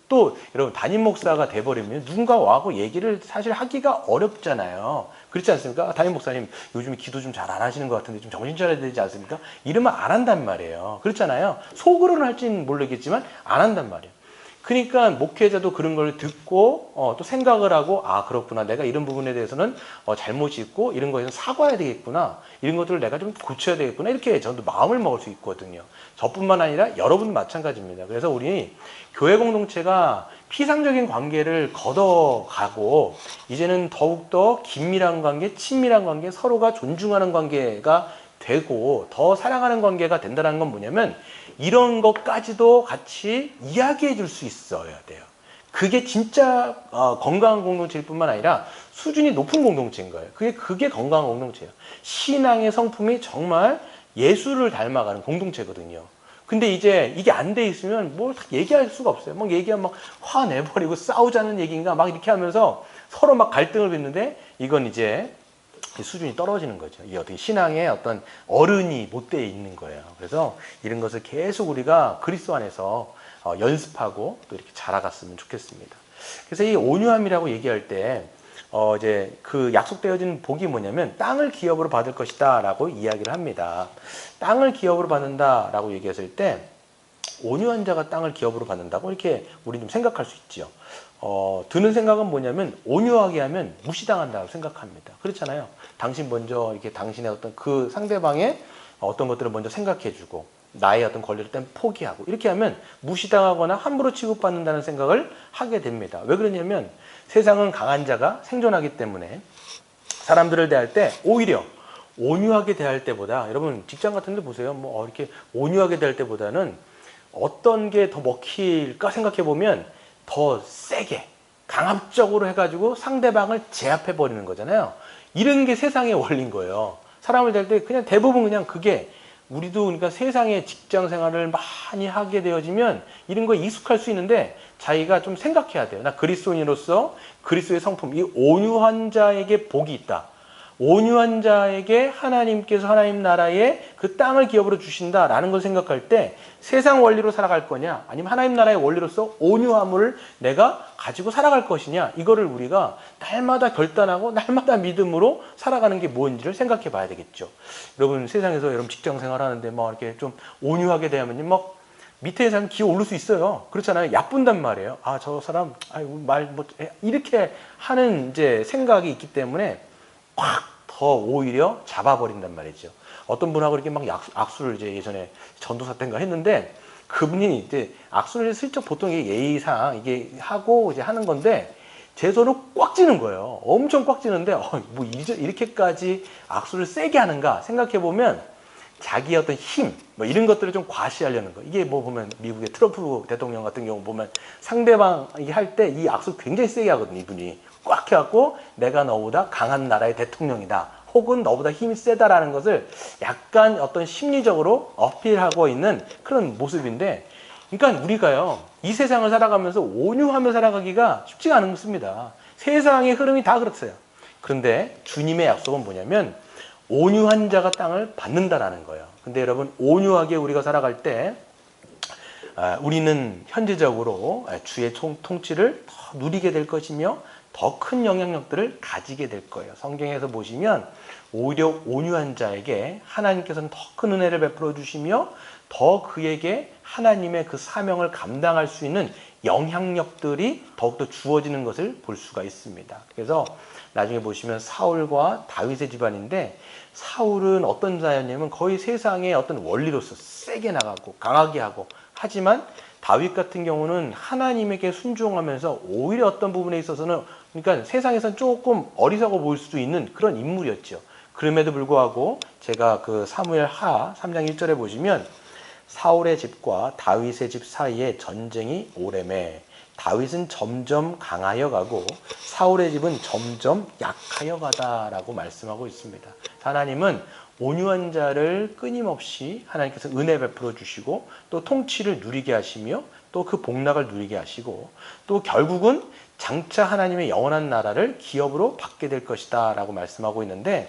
Speaker 1: 또 여러분 담임 목사가 돼버리면 누군가 와고 얘기를 사실 하기가 어렵잖아요. 그렇지 않습니까? 담임 목사님 요즘에 기도 좀 잘 안 하시는 것 같은데 좀 정신 차려야 되지 않습니까? 이러면 안 한단 말이에요. 그렇잖아요. 속으로는 할지는 모르겠지만 안 한단 말이에요. 그러니까 목회자도 그런 걸 듣고 또 생각을 하고 아 그렇구나 내가 이런 부분에 대해서는 잘못이 있고 이런 거에서 사과해야 되겠구나 이런 것들을 내가 좀 고쳐야 되겠구나 이렇게 저도 마음을 먹을 수 있거든요. 저뿐만 아니라 여러분도 마찬가지입니다. 그래서 우리 교회 공동체가 피상적인 관계를 걷어가고 이제는 더욱더 긴밀한 관계, 친밀한 관계, 서로가 존중하는 관계가 되고 더 사랑하는 관계가 된다는 건 뭐냐면 이런 것까지도 같이 이야기해 줄 수 있어야 돼요. 그게 진짜 건강한 공동체일 뿐만 아니라 수준이 높은 공동체인 거예요. 그게 건강한 공동체예요. 신앙의 성품이 정말 예수를 닮아가는 공동체거든요. 근데 이제 이게 안 돼 있으면 뭘 얘기할 수가 없어요. 막 얘기하면 막 화내버리고 싸우자는 얘기인가 막 이렇게 하면서 서로 막 갈등을 빚는데 이건 이제 수준이 떨어지는 거죠. 이 어떤 신앙의 어떤 어른이 못 돼 있는 거예요. 그래서 이런 것을 계속 우리가 그리스도 안에서 연습하고 또 이렇게 자라갔으면 좋겠습니다. 그래서 이 온유함이라고 얘기할 때 이제 그 약속되어진 복이 뭐냐면 땅을 기업으로 받을 것이다라고 이야기를 합니다. 땅을 기업으로 받는다라고 얘기했을 때 온유한 자가 땅을 기업으로 받는다고 이렇게 우리 좀 생각할 수 있죠. 드는 생각은 뭐냐면 온유하게 하면 무시당한다고 생각합니다. 그렇잖아요. 당신 먼저 이렇게 당신의 어떤 그 상대방의 어떤 것들을 먼저 생각해주고 나의 어떤 권리를 땐 포기하고 이렇게 하면 무시당하거나 함부로 취급받는다는 생각을 하게 됩니다. 왜 그러냐면 세상은 강한 자가 생존하기 때문에 사람들을 대할 때 오히려 온유하게 대할 때보다 여러분 직장 같은 데 보세요. 뭐 이렇게 온유하게 대할 때보다는 어떤 게 더 먹힐까 생각해 보면 더 세게 강압적으로 해가지고 상대방을 제압해 버리는 거잖아요. 이런 게 세상의 원리인 거예요. 사람을 대할 때 그냥 대부분 그냥 그게 우리도 그러니까 세상의 직장 생활을 많이 하게 되어지면 이런 거에 익숙할 수 있는데 자기가 좀 생각해야 돼요. 나 그리스도인으로서 그리스도의 성품, 이 온유한 자에게 복이 있다. 온유한 자에게 하나님께서 하나님 나라의 그 땅을 기업으로 주신다라는 걸 생각할 때 세상 원리로 살아갈 거냐 아니면 하나님 나라의 원리로서 온유함을 내가 가지고 살아갈 것이냐 이거를 우리가 날마다 결단하고 날마다 믿음으로 살아가는 게 뭔지를 생각해 봐야 되겠죠. 여러분 세상에서 여러분 직장 생활하는데 막 이렇게 좀 온유하게 대하면 막 밑에 사람 기어 오를 수 있어요. 그렇잖아요. 야쁜단 말이에요. 아, 저 사람 아이고 말 뭐 이렇게 하는 이제 생각이 있기 때문에 확 더 오히려 잡아버린단 말이죠. 어떤 분하고 이렇게 막 악수를 이제 예전에 전도사 때인가 했는데 그분이 이제 악수를 슬쩍 보통 이게 예의상 이게 하고 이제 하는 건데 제 손을 꽉 쥐는 거예요. 엄청 꽉 쥐는데 뭐 이렇게까지 악수를 세게 하는가 생각해 보면 자기의 어떤 힘, 뭐 이런 것들을 좀 과시하려는 거. 이게 뭐 보면 미국의 트럼프 대통령 같은 경우 보면 상대방이 할 때 이 악수 굉장히 세게 하거든요. 이분이 꽉 해갖고 내가 너보다 강한 나라의 대통령이다. 혹은 너보다 힘이 세다라는 것을 약간 어떤 심리적으로 어필하고 있는 그런 모습인데, 그러니까 우리가요 이 세상을 살아가면서 온유하며 살아가기가 쉽지가 않습니다. 세상의 흐름이 다 그렇어요. 그런데 주님의 약속은 뭐냐면 온유한 자가 땅을 받는다라는 거예요. 근데 여러분 온유하게 우리가 살아갈 때 우리는 현재적으로 주의 통치를 더 누리게 될 것이며 더 큰 영향력들을 가지게 될 거예요. 성경에서 보시면 오히려 온유한 자에게 하나님께서는 더 큰 은혜를 베풀어 주시며 더 그에게 하나님의 그 사명을 감당할 수 있는 영향력들이 더욱더 주어지는 것을 볼 수가 있습니다. 그래서 나중에 보시면 사울과 다윗의 집안인데 사울은 어떤 자였냐면 거의 세상의 어떤 원리로서 세게 나가고 강하게 하고, 하지만 다윗 같은 경우는 하나님에게 순종하면서 오히려 어떤 부분에 있어서는 그러니까 세상에서는 조금 어리석어 보일 수도 있는 그런 인물이었죠. 그럼에도 불구하고 제가 그 사무엘 하 3장 1절에 보시면 사울의 집과 다윗의 집 사이에 전쟁이 오래매 다윗은 점점 강하여 가고 사울의 집은 점점 약하여 가다라고 말씀하고 있습니다. 하나님은 온유한 자를 끊임없이 하나님께서 은혜 베풀어 주시고 또 통치를 누리게 하시며 또 그 복락을 누리게 하시고 또 결국은 장차 하나님의 영원한 나라를 기업으로 받게 될 것이다 라고 말씀하고 있는데,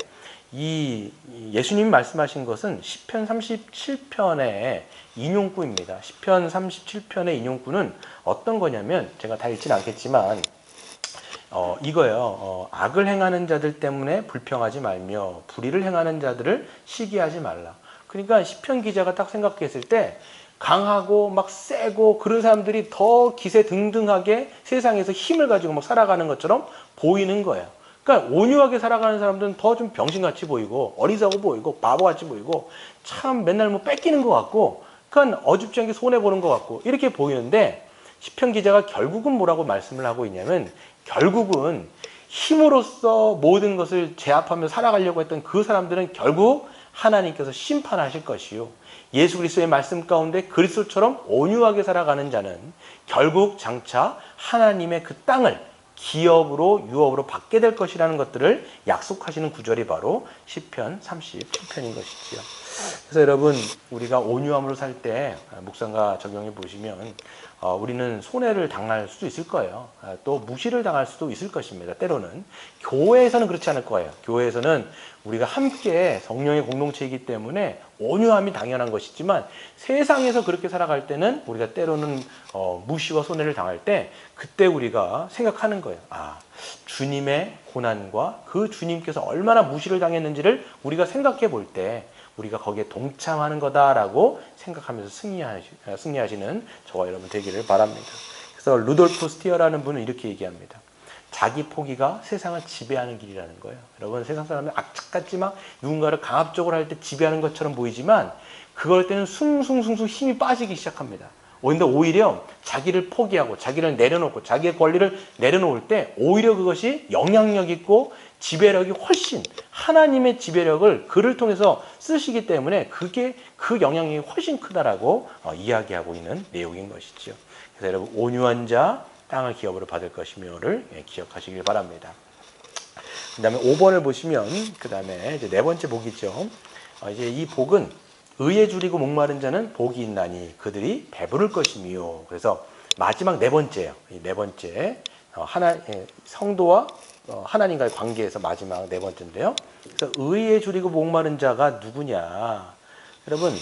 Speaker 1: 이 예수님이 말씀하신 것은 시편 37편의 인용구입니다. 시편 37편의 인용구는 어떤 거냐면, 제가 다 읽진 않겠지만 이거예요. 악을 행하는 자들 때문에 불평하지 말며 불의를 행하는 자들을 시기하지 말라. 그러니까 시편 기자가 딱 생각했을 때 강하고 막 세고 그런 사람들이 더 기세등등하게 세상에서 힘을 가지고 막 살아가는 것처럼 보이는 거예요. 그러니까 온유하게 살아가는 사람들은 더 좀 병신같이 보이고 어리석어 보이고 바보같이 보이고 참 맨날 뭐 뺏기는 것 같고 그러니까 어줍지 않게 손해보는 것 같고 이렇게 보이는데, 시편 기자가 결국은 뭐라고 말씀을 하고 있냐면, 결국은 힘으로써 모든 것을 제압하며 살아가려고 했던 그 사람들은 결국 하나님께서 심판하실 것이요, 예수 그리스도의 말씀 가운데 그리스도처럼 온유하게 살아가는 자는 결국 장차 하나님의 그 땅을 기업으로 유업으로 받게 될 것이라는 것들을 약속하시는 구절이 바로 시편 37편인 것이지요. 그래서 여러분, 우리가 온유함으로 살 때 묵상과 적용해 보시면 우리는 손해를 당할 수도 있을 거예요. 또 무시를 당할 수도 있을 것입니다. 때로는 교회에서는 그렇지 않을 거예요. 교회에서는 우리가 함께 성령의 공동체이기 때문에 온유함이 당연한 것이지만, 세상에서 그렇게 살아갈 때는 우리가 때로는 무시와 손해를 당할 때 그때 우리가 생각하는 거예요. 주님의 고난과 그 주님께서 얼마나 무시를 당했는지를 우리가 생각해 볼 때 우리가 거기에 동참하는 거다라고 생각하면서 승리하시는 저와 여러분 되기를 바랍니다. 그래서 루돌프 스티어라는 분은 이렇게 얘기합니다. 자기 포기가 세상을 지배하는 길이라는 거예요. 여러분, 세상 사람은 악착같이 막 누군가를 강압적으로 할 때 지배하는 것처럼 보이지만, 그럴 때는 숭숭숭숭 힘이 빠지기 시작합니다. 근데 오히려 자기를 포기하고 자기를 내려놓고 자기의 권리를 내려놓을 때 오히려 그것이 영향력 있고 지배력이 훨씬, 하나님의 지배력을 그를 통해서 쓰시기 때문에 그게 그 영향력이 훨씬 크다라고 이야기하고 있는 내용인 것이죠. 그래서 여러분, 온유한 자 땅을 기업으로 받을 것이며를 기억하시길 바랍니다. 그 다음에 5번을 보시면, 그 다음에 이제 네 번째 복이죠. 이제 이 복은 의에 줄이고 목마른 자는 복이 있나니 그들이 배부를 것이며. 그래서 마지막 네 번째예요. 이 네 번째 성도와 하나님과의 관계에서 마지막 네 번째인데요. 그래서 의에 줄이고 목마른 자가 누구냐? 여러분,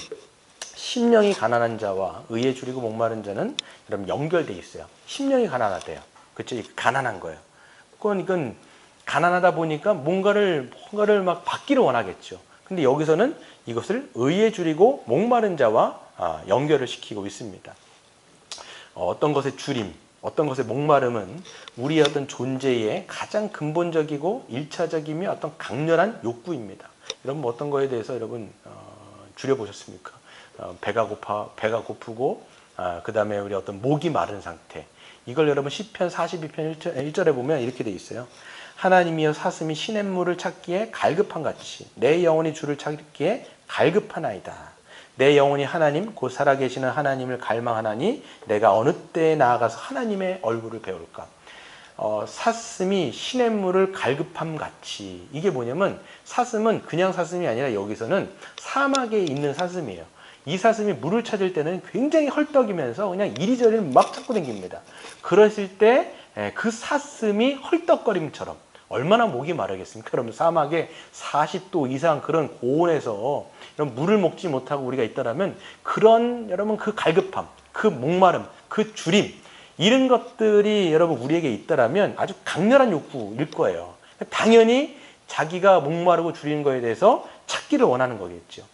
Speaker 1: 심령이 가난한 자와 의에 줄이고 목마른 자는 여러분 연결돼 있어요. 심령이 가난하대요. 그렇죠? 가난한 거예요. 그러니까 가난하다 보니까 뭔가를 막 받기를 원하겠죠. 근데 여기서는 이것을 의에 줄이고 목마른 자와 연결을 시키고 있습니다. 어떤 것의 줄임, 어떤 것의 목마름은 우리의 어떤 존재의 가장 근본적이고 일차적이며 어떤 강렬한 욕구입니다. 여러분, 어떤 거에 대해서 여러분 줄여보셨습니까? 배가 고프고 그 다음에 우리 어떤 목이 마른 상태. 이걸 여러분 시편 42편 1절에 보면 이렇게 돼 있어요. 하나님이여 사슴이 시냇물을 찾기에 갈급한 같이 내 영혼이 주를 찾기에 갈급하나이다. 내 영혼이 하나님 곧 살아계시는 하나님을 갈망하나니 내가 어느 때에 나아가서 하나님의 얼굴을 배울까. 사슴이 시냇물을 갈급함 같이. 이게 뭐냐면, 사슴은 그냥 사슴이 아니라 여기서는 사막에 있는 사슴이에요. 이 사슴이 물을 찾을 때는 굉장히 헐떡이면서 그냥 이리저리 막 찾고 다닙니다. 그랬을 때 그 사슴이 헐떡거림처럼 얼마나 목이 마르겠습니까? 그러면 사막에 40도 이상 그런 고온에서 이런 물을 먹지 못하고 우리가 있다라면, 그런 여러분 그 갈급함, 그 목마름, 그 주림, 이런 것들이 여러분 우리에게 있다라면 아주 강렬한 욕구일 거예요. 당연히 자기가 목마르고 주린 거에 대해서 찾기를 원하는 거겠죠.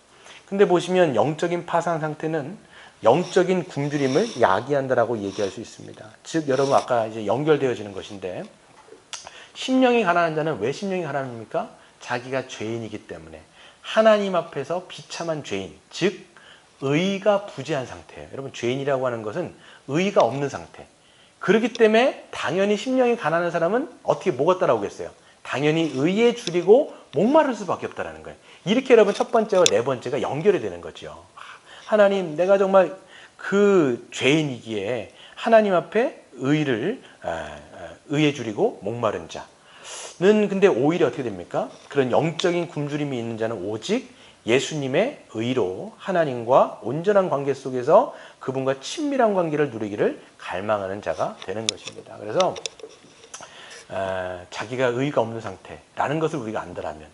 Speaker 1: 근데 보시면 영적인 파산 상태는 영적인 굶주림을 야기한다라고 얘기할 수 있습니다. 즉 여러분, 아까 이제 연결되어지는 것인데, 심령이 가난한 자는 왜 심령이 가난합니까? 자기가 죄인이기 때문에 하나님 앞에서 비참한 죄인, 즉 의가 부재한 상태예요. 여러분, 죄인이라고 하는 것은 의가 없는 상태. 그렇기 때문에 당연히 심령이 가난한 사람은 어떻게 뭐가 따라오겠어요? 당연히 의에 줄이고 목마를 수밖에 없다는 거예요. 이렇게 여러분 첫 번째와 네 번째가 연결이 되는 거죠. 하나님, 내가 정말 그 죄인이기에 하나님 앞에 의에 줄이고 목마른 자는 근데 오히려 어떻게 됩니까? 그런 영적인 굶주림이 있는 자는 오직 예수님의 의로 하나님과 온전한 관계 속에서 그분과 친밀한 관계를 누리기를 갈망하는 자가 되는 것입니다. 그래서 자기가 의가 없는 상태라는 것을 우리가 안다라면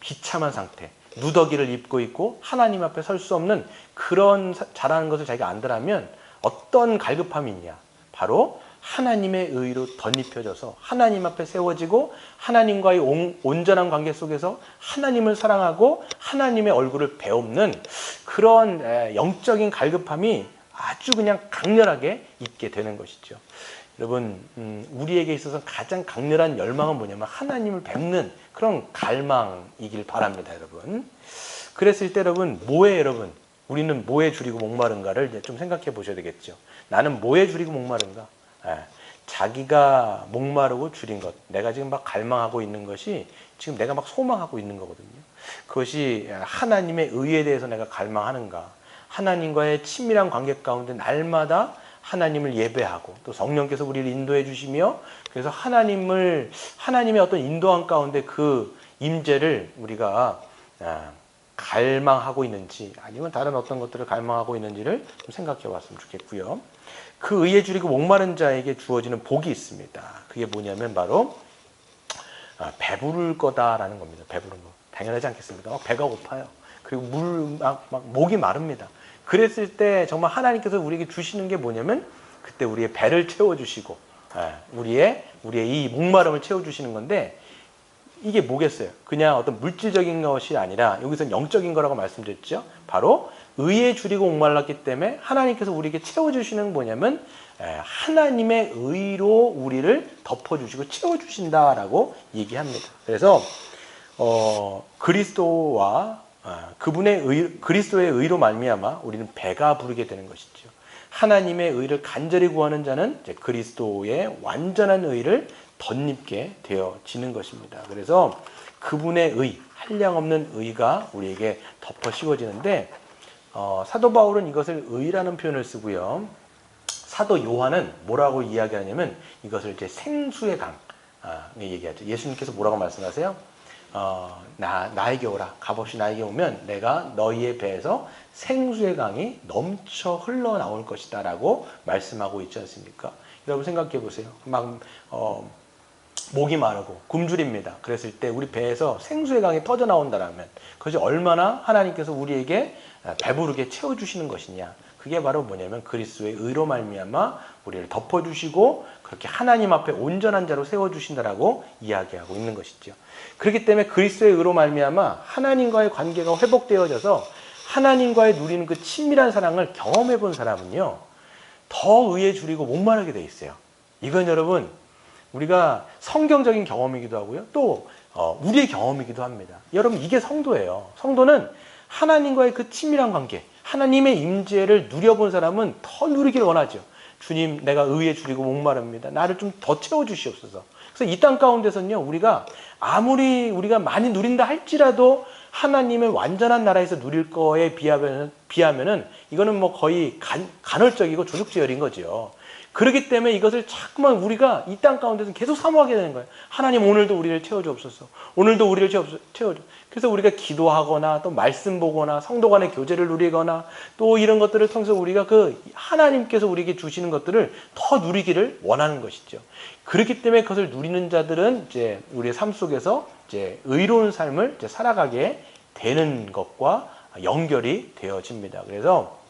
Speaker 1: 비참한 상태, 누더기를 입고 있고 하나님 앞에 설 수 없는 그런 자라는 것을 자기가 안다라면 어떤 갈급함이 있냐? 바로 하나님의 의로 덧입혀져서 하나님 앞에 세워지고 하나님과의 온전한 관계 속에서 하나님을 사랑하고 하나님의 얼굴을 배웁는 그런 영적인 갈급함이 아주 그냥 강렬하게 있게 되는 것이죠. 여러분, 우리에게 있어서 가장 강렬한 열망은 뭐냐면 하나님을 뵙는 그런 갈망이길 바랍니다, 여러분. 그랬을 때 여러분, 여러분? 우리는 뭐에 줄이고 목마른가를 이제 좀 생각해 보셔야 되겠죠. 나는 뭐에 줄이고 목마른가? 자기가 목마르고 줄인 것, 내가 지금 막 갈망하고 있는 것이 지금 내가 막 소망하고 있는 거거든요. 그것이 하나님의 의에 대해서 내가 갈망하는가? 하나님과의 친밀한 관계 가운데 날마다 하나님을 예배하고 또 성령께서 우리를 인도해 주시며 그래서 하나님의 어떤 인도함 가운데 그 임재를 우리가 갈망하고 있는지 아니면 다른 어떤 것들을 갈망하고 있는지를 좀 생각해 봤으면 좋겠고요. 그 의에 줄이고 목마른 자에게 주어지는 복이 있습니다. 그게 뭐냐면 바로 배부를 거다라는 겁니다. 배부른 거. 당연하지 않겠습니까? 배가 고파요. 그리고 막 목이 마릅니다. 그랬을 때 정말 하나님께서 우리에게 주시는 게 뭐냐면 그때 우리의 배를 채워주시고 우리의 이 목마름을 채워주시는 건데 이게 뭐겠어요? 그냥 어떤 물질적인 것이 아니라 여기서는 영적인 거라고 말씀드렸죠. 바로 의에 줄이고 목말랐기 때문에 하나님께서 우리에게 채워주시는 뭐냐면 하나님의 의로 우리를 덮어주시고 채워주신다라고 얘기합니다. 그래서 그리스도의 의로 말미암아 우리는 배가 부르게 되는 것이죠. 하나님의 의를 간절히 구하는 자는 이제 그리스도의 완전한 의를 덧입게 되어지는 것입니다. 그래서 그분의 의, 한량없는 의가 우리에게 덮어 씌워지는데 사도 바울은 이것을 의라는 표현을 쓰고요. 사도 요한은 뭐라고 이야기하냐면 이것을 이제 생수의 강 얘기하죠. 예수님께서 뭐라고 말씀하세요? 나에게 오라. 값없이 나에게 오면 내가 너희의 배에서 생수의 강이 넘쳐 흘러나올 것이다 라고 말씀하고 있지 않습니까? 여러분 생각해 보세요. 목이 마르고 굶주립니다. 그랬을 때 우리 배에서 생수의 강이 터져 나온다라면 그것이 얼마나 하나님께서 우리에게 배부르게 채워주시는 것이냐. 그게 바로 뭐냐면 그리스도의 의로 말미암아 우리를 덮어주시고 그렇게 하나님 앞에 온전한 자로 세워주신다라고 이야기하고 있는 것이죠. 그렇기 때문에 그리스도의 의로 말미암아 하나님과의 관계가 회복되어져서 하나님과의 누리는 그 친밀한 사랑을 경험해 본 사람은요. 더 의에 줄이고 목마르게 돼 있어요. 이건 여러분 우리가 성경적인 경험이기도 하고요. 또 우리의 경험이기도 합니다. 여러분 이게 성도예요. 성도는 하나님과의 그 친밀한 관계, 하나님의 임재를 누려본 사람은 더 누리기를 원하죠. 주님, 내가 의에 줄이고 목마릅니다. 나를 좀 더 채워주시옵소서. 그래서 이 땅 가운데서는요, 아무리 우리가 많이 누린다 할지라도 하나님의 완전한 나라에서 누릴 거에 비하면은 이거는 뭐 거의 간헐적이고 조직제열인 거죠. 그렇기 때문에 이것을 자꾸만 우리가 이 땅 가운데서 계속 사모하게 되는 거예요. 하나님 오늘도 우리를 채워주옵소서. 오늘도 우리를 채워줘. 그래서 우리가 기도하거나 또 말씀 보거나 성도 간의 교제를 누리거나 또 이런 것들을 통해서 우리가 그 하나님께서 우리에게 주시는 것들을 더 누리기를 원하는 것이죠. 그렇기 때문에 그것을 누리는 자들은 이제 우리의 삶 속에서 이제 의로운 삶을 이제 살아가게 되는 것과 연결이 되어집니다. 그래서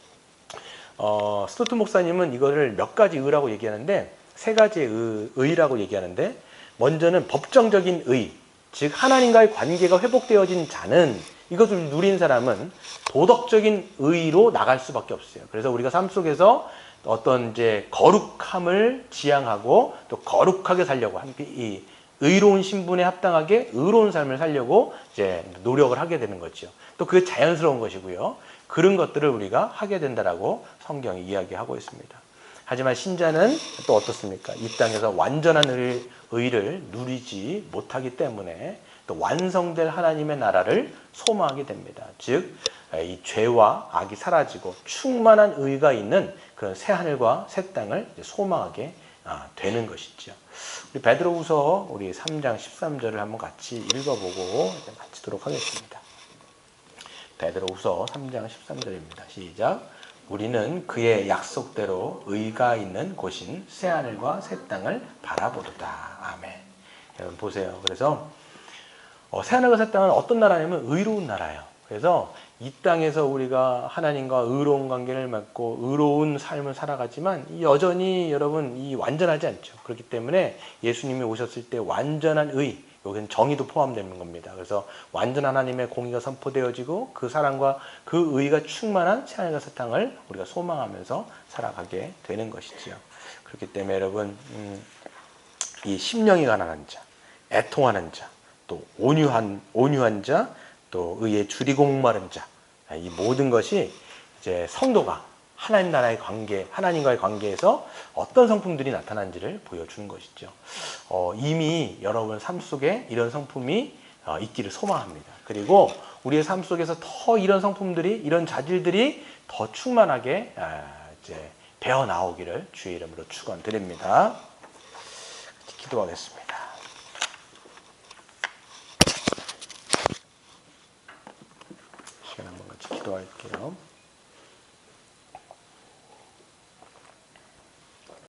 Speaker 1: 스토트 목사님은 이거를 몇 가지 의라고 얘기하는데 세 가지의 의라고 얘기하는데 먼저는 법정적인 의, 즉 하나님과의 관계가 회복되어진 자는 이것을 누린 사람은 도덕적인 의로 나갈 수밖에 없어요. 그래서 우리가 삶 속에서 어떤 이제 거룩함을 지향하고 또 거룩하게 살려고 이 의로운 신분에 합당하게 의로운 삶을 살려고 이제 노력을 하게 되는 거죠. 또 그게 자연스러운 것이고요. 그런 것들을 우리가 하게 된다라고 성경이 이야기하고 있습니다. 하지만 신자는 또 어떻습니까? 이 땅에서 완전한 의를 누리지 못하기 때문에 또 완성될 하나님의 나라를 소망하게 됩니다. 즉, 이 죄와 악이 사라지고 충만한 의가 있는 그런 새 하늘과 새 땅을 소망하게 되는 것이죠. 우리 베드로후서 우리 3장 13절을 한번 같이 읽어보고 마치도록 하겠습니다. 베드로후서 3장 13절입니다. 시작. 우리는 그의 약속대로 의가 있는 곳인 새하늘과 새 땅을 바라보도다. 아멘. 여러분 보세요. 그래서 새하늘과 새 땅은 어떤 나라냐면 의로운 나라예요. 그래서 이 땅에서 우리가 하나님과 의로운 관계를 맺고 의로운 삶을 살아가지만 여전히 여러분 이 완전하지 않죠. 그렇기 때문에 예수님이 오셨을 때 완전한 의, 여기는 정의도 포함되는 겁니다. 그래서 완전 하나님의 공의가 선포되어지고 그 사랑과 그 의가 충만한 새하늘과 새 땅을 우리가 소망하면서 살아가게 되는 것이지요. 그렇기 때문에 여러분 이 심령이 가난한 자, 애통하는 자, 또 온유한 자, 또 의에 줄이 목마른 자, 이 모든 것이 이제 성도가 하나님 나라의 관계, 하나님과의 관계에서 어떤 성품들이 나타난지를 보여주는 것이죠. 이미 여러분 삶 속에 이런 성품이 있기를 소망합니다. 그리고 우리의 삶 속에서 더 이런 성품들이, 이런 자질들이 더 충만하게 이제 배어 나오기를 주의 이름으로 축원드립니다. 기도하겠습니다. 시간 한번 같이 기도할게요.